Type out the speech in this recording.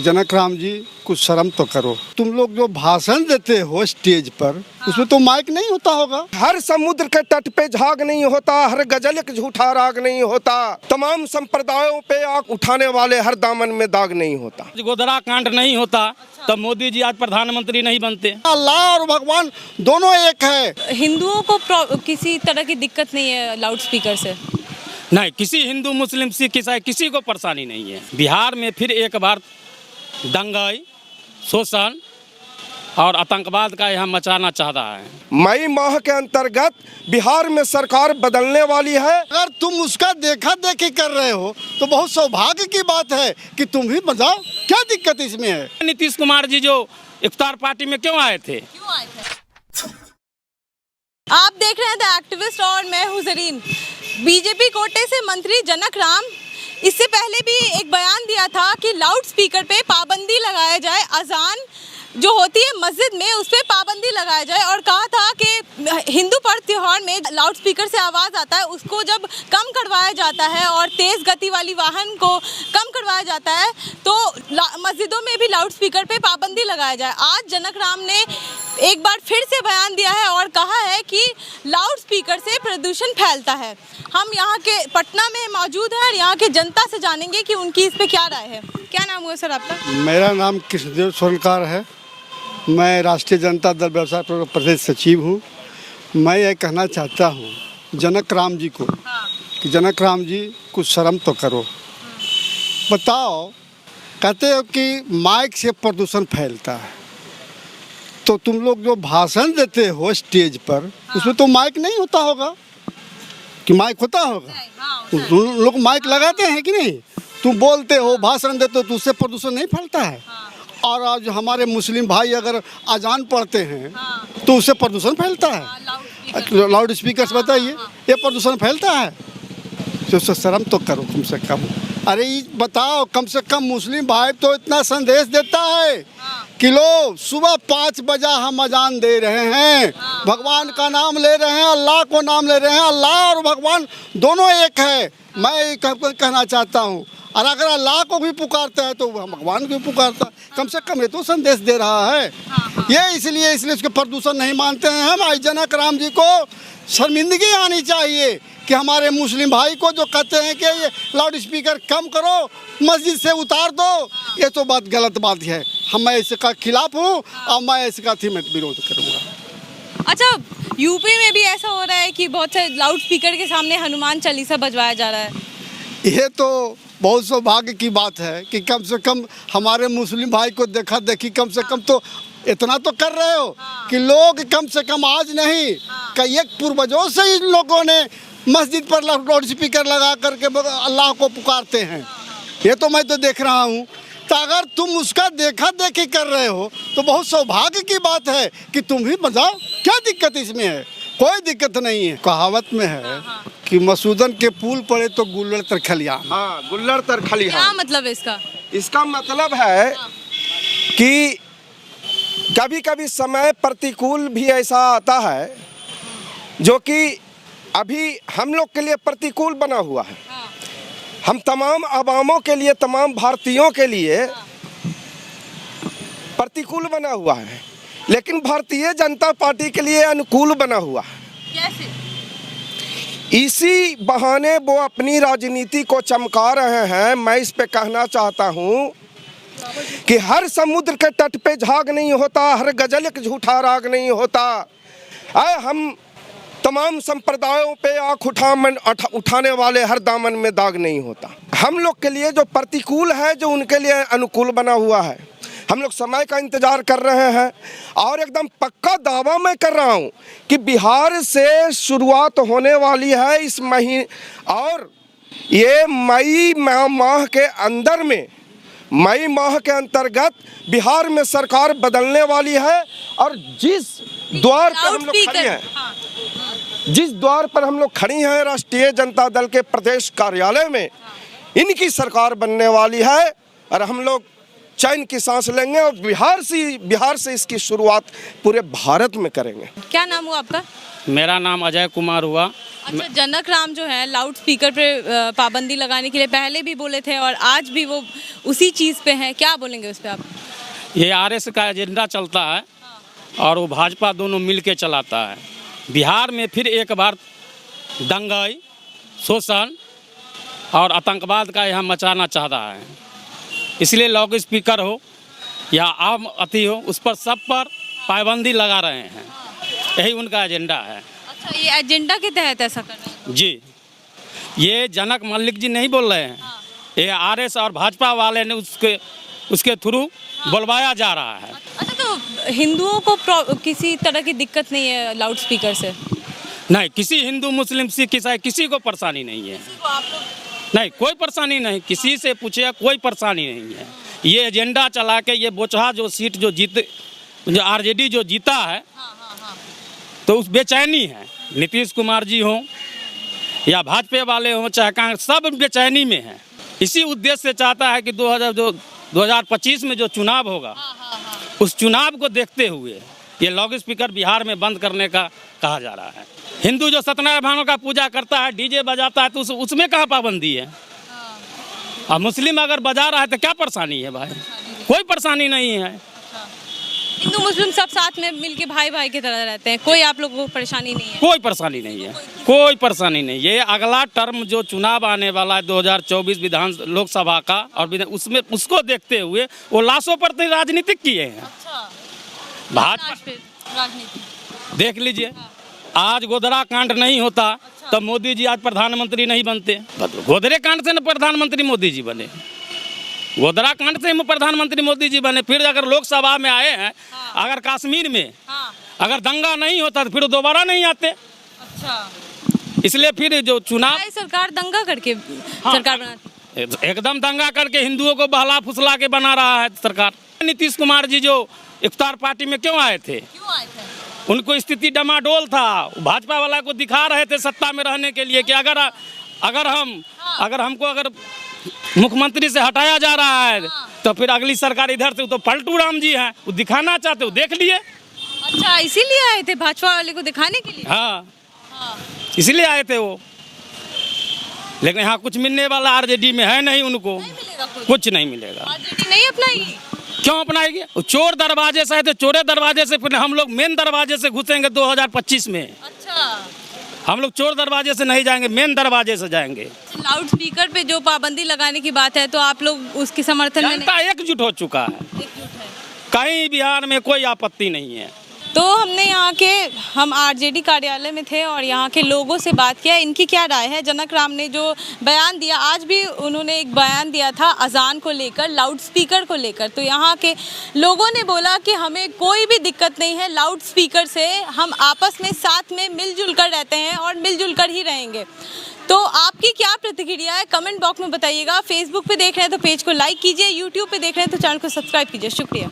जनक राम जी, कुछ शर्म तो करो। तुम लोग जो भाषण देते हो स्टेज पर, उसमें तो माइक नहीं होता होगा। हर समुद्र के तट पे झाग नहीं होता, हर गजल एक झूठा राग नहीं होता, तमाम संप्रदायों पे आंख उठाने वाले हर दामन में दाग नहीं होता। गोधरा कांड नहीं होता तो मोदी जी आज प्रधानमंत्री नहीं बनते। अल्लाह और भगवान दोनों एक है। हिंदुओं को किसी तरह की दिक्कत नहीं है लाउड स्पीकर से? नहीं, किसी हिंदू मुस्लिम सिख ईसाई किसी को परेशानी नहीं है। बिहार में फिर एक बार दंगाई, शोषण और आतंकवाद का यहाँ मचाना चाह रहा है। मई माह के अंतर्गत बिहार में सरकार बदलने वाली है। अगर तुम उसका देखा देखी कर रहे हो तो बहुत सौभाग्य की बात है कि तुम भी बताओ, क्या दिक्कत इसमें है? नीतीश कुमार जी जो इफ्तार पार्टी में क्यों आए थे? आप देख रहे हैं द एक्टिविस्ट और मैं हूं जरीन। बीजेपी कोटे से मंत्री जनक राम इससे पहले भी एक बयान दिया था कि लाउड स्पीकर पे पाबंदी लगाया जाए, अजान जो होती है मस्जिद में उस पर पाबंदी लगाया जाए, और कहा था कि हिंदू पर्व त्योहार में लाउड स्पीकर से आवाज़ आता है उसको जब कम करवाया जाता है और तेज़ गति वाली वाहन को कम करवाया जाता है तो मस्जिदों में भी लाउड स्पीकर पे पाबंदी लगाया जाए। आज जनक राम ने एक बार फिर से बयान दिया है और कहा है कि लाउड स्पीकर से प्रदूषण फैलता है। हम यहाँ के पटना में मौजूद हैं और यहाँ के जनता से जानेंगे कि उनकी इस पे क्या राय है। क्या नाम हुआ सर आपका? मेरा नाम कृष्णदेव स्वर्णकार है। मैं राष्ट्रीय जनता दल व्यवसाय प्रदेश सचिव हूँ। मैं ये कहना चाहता हूँ जनक राम जी को कि जनक राम जी, कुछ शर्म तो करो। बताओ, कहते हो कि माइक से प्रदूषण फैलता है, तो तुम लोग जो भाषण देते हो स्टेज पर, उसमें तो माइक नहीं होता होगा कि माइक होता होगा? लोग माइक लगाते हैं कि नहीं? तुम बोलते हो, भाषण देते हो, तो उससे प्रदूषण नहीं फैलता है। और आज हमारे मुस्लिम भाई अगर अजान पढ़ते हैं तो उससे प्रदूषण फैलता है। लाउड स्पीकर से बताइए, ये प्रदूषण फैलता है? तो उससे शर्म तो करो कम से कम। अरे बताओ, कम से कम मुस्लिम भाई तो इतना संदेश देता है कि लो सुबह 5 बजे हम अजान दे रहे हैं, भगवान का नाम ले रहे हैं, अल्लाह को नाम ले रहे हैं। अल्लाह और भगवान दोनों एक है। मैं कहना चाहता हूँ, और अगर अल्लाह को भी पुकारता है तो भगवान को भी पुकारता है। कम से कम ये तो संदेश दे रहा है। ये इसलिए उसके प्रदूषण नहीं मानते हैं हम। आज जनक राम जी को शर्मिंदगी आनी चाहिए कि हमारे मुस्लिम भाई को जो कहते हैं कि ये लाउड स्पीकर कम करो, मस्जिद से उतार दो, ये तो बात गलत बात है। मैं इसका खिलाफ हूँ और मैं इसका विरोध करूँगा। अच्छा, यूपी में भी ऐसा हो रहा है कि बहुत से लाउड स्पीकर के सामने हनुमान चालीसा बजवाया जा रहा है। ये तो बहुत सौभाग्य की बात है कि कम से कम हमारे मुस्लिम भाई को देखा देखी कम से कम तो इतना तो कर रहे हो कि लोग कम से कम आज नहीं, कई एक पूर्वजों से इन लोगों ने मस्जिद पर लाउड स्पीकर लगा करके अल्लाह को पुकारते हैं। ये तो मैं तो देख रहा हूँ। तो अगर तुम उसका देखा देखी कर रहे हो तो बहुत सौभाग्य की बात है कि तुम भी बताओ, क्या दिक्कत इसमें है? कोई दिक्कत नहीं है। कहावत में है कि मसूदन के पुल पड़े तो गुल्लड़ तर खलियान। हाँ, गुल्लड़ तर खलियान। क्या मतलब है इसका? इसका मतलब है कि कभी कभी समय प्रतिकूल भी ऐसा आता है जो कि अभी हम लोग के लिए प्रतिकूल बना हुआ है। हम तमाम अवामों के लिए, तमाम भारतीयों के लिए प्रतिकूल बना हुआ है, लेकिन भारतीय जनता पार्टी के लिए अनुकूल बना हुआ है। कैसे? इसी बहाने वो अपनी राजनीति को चमका रहे हैं। मैं इस पे कहना चाहता हूँ कि हर समुद्र के तट पे झाग नहीं होता, हर गजल एक झूठा राग नहीं होता। हम तमाम संप्रदायों पे आँख उठाने वाले हर दामन में दाग नहीं होता। हम लोग के लिए जो प्रतिकूल है, जो उनके लिए अनुकूल बना हुआ है। हम लोग समय का इंतजार कर रहे हैं और एकदम पक्का दावा मैं कर रहा हूं कि बिहार से शुरुआत होने वाली है इस महीने, और ये मई माह के अंदर में, मई माह के अंतर्गत बिहार में सरकार बदलने वाली है। और जिस द्वार पर हम लोग खड़े हैं, जिस द्वार पर हम लोग खड़ी हैं राष्ट्रीय जनता दल के प्रदेश कार्यालय में, इनकी सरकार बनने वाली है और हम लोग चैन की सांस लेंगे और बिहार से इसकी शुरुआत पूरे भारत में करेंगे। क्या नाम हुआ आपका? मेरा नाम अजय कुमार हुआ। अच्छा, जनक राम जो है लाउड स्पीकर पे पाबंदी लगाने के लिए पहले भी बोले थे और आज भी वो उसी चीज़ पे हैं, क्या बोलेंगे उस पे आप? ये आरएस का एजेंडा चलता है और वो भाजपा दोनों मिल के चलाता है। बिहार में फिर एक बार दंगाई, शोषण और आतंकवाद का यहाँ मचाना चाह रहा है। इसलिए लाउड स्पीकर हो या आम अति हो, उस पर सब पर पाबंदी लगा रहे हैं। यही उनका एजेंडा है। अच्छा, ये एजेंडा के तहत ऐसा कर रहे हैं? जी, ये जनक मल्लिक जी नहीं बोल रहे हैं, ये आरएस और भाजपा वाले ने उसके थ्रू बुलवाया जा रहा है। अच्छा, तो हिंदुओं को किसी तरह की दिक्कत नहीं है लाउड स्पीकर से? नहीं, किसी हिंदू मुस्लिम सिख ईसाई किसी को परेशानी नहीं है। नहीं, कोई परेशानी नहीं, किसी से पूछे कोई परेशानी नहीं है। ये एजेंडा चला के ये बोचहा जो सीट जो आरजेडी जो जीता है, तो उस बेचैनी है। नीतीश कुमार जी हों या भाजपा वाले हों चाहे कांग्रेस, सब बेचैनी में है। इसी उद्देश्य से चाहता है कि 2025 में जो चुनाव होगा, उस चुनाव को देखते हुए ये लाउड स्पीकर बिहार में बंद करने का कहा जा रहा है। हिंदू जो सत्यनारायण भगवान का पूजा करता है, डीजे बजाता है, तो उसमें कहाँ पाबंदी है? और मुस्लिम अगर बजा रहा है तो क्या परेशानी है भाई? कोई परेशानी नहीं है। हिंदू मुस्लिम सब साथ में मिलके भाई भाई की तरह रहते हैं, कोई आप लोगों को परेशानी नहीं है? कोई परेशानी नहीं है, कोई परेशानी नहीं। ये अगला टर्म जो चुनाव आने वाला है 2024 विधान लोकसभा का, और उसमें उसको देखते हुए वो लाशों पर तो राजनीतिक किए हैं। अच्छा, भाजपा राजनीति देख लीजिए, आज गोधरा कांड नहीं होता तो मोदी जी आज प्रधानमंत्री नहीं बनते। गोधरे कांड से न प्रधानमंत्री मोदी जी बने, गोधरा कांड से प्रधानमंत्री मोदी जी बने। फिर अगर लोकसभा में आए हैं, अगर कश्मीर में अगर दंगा नहीं होता तो फिर दोबारा नहीं आते। अच्छा, इसलिए फिर जो चुनाव सरकार दंगा करके सरकार बनाती, एकदम दंगा करके हिंदुओं को बहला फुसला के बना रहा है सरकार। नीतीश कुमार जी जो इफ्तार पार्टी में क्यों आए थे? उनको स्थिति डमाडोल था, भाजपा वाला को दिखा रहे थे सत्ता में रहने के लिए कि अगर हमको मुख्यमंत्री से हटाया जा रहा है तो फिर अगली सरकार इधर से, तो पलटू राम जी हैं, वो दिखाना चाहते, वो देख लिए। अच्छा, इसीलिए आए थे भाजपा वाले को दिखाने के लिए? हाँ, इसलिए आए थे वो। लेकिन यहाँ कुछ मिलने वाला आरजेडी में है नहीं, उनको कुछ नहीं मिलेगा। आरजेडी नहीं अपनाएगी? क्यों अपनाएगी? चोर दरवाजे से है तो चोरे दरवाजे से, फिर हम लोग मेन दरवाजे से घुसेंगे 2025 में। अच्छा, हम लोग चोर दरवाजे से नहीं जाएंगे, मेन दरवाजे से जाएंगे। लाउड स्पीकर पे जो पाबंदी लगाने की बात है, तो आप लोग उसके समर्थन में जनता एकजुट हो चुका है, कहीं बिहार में कोई आपत्ति नहीं है। तो हम आरजेडी कार्यालय में थे और यहाँ के लोगों से बात किया, इनकी क्या राय है। जनक राम ने जो बयान दिया, आज भी उन्होंने एक बयान दिया था अजान को लेकर, लाउड स्पीकर को लेकर, तो यहाँ के लोगों ने बोला कि हमें कोई भी दिक्कत नहीं है लाउड स्पीकर से, हम आपस में साथ में मिलजुल कर रहते हैं और मिलजुल कर ही रहेंगे। तो आपकी क्या प्रतिक्रिया है, कमेंट बॉक्स में बताइएगा। फेसबुक पे देख रहे हैं तो पेज को लाइक कीजिए, यूट्यूब पे देख रहे हैं तो चैनल को सब्सक्राइब कीजिए। शुक्रिया।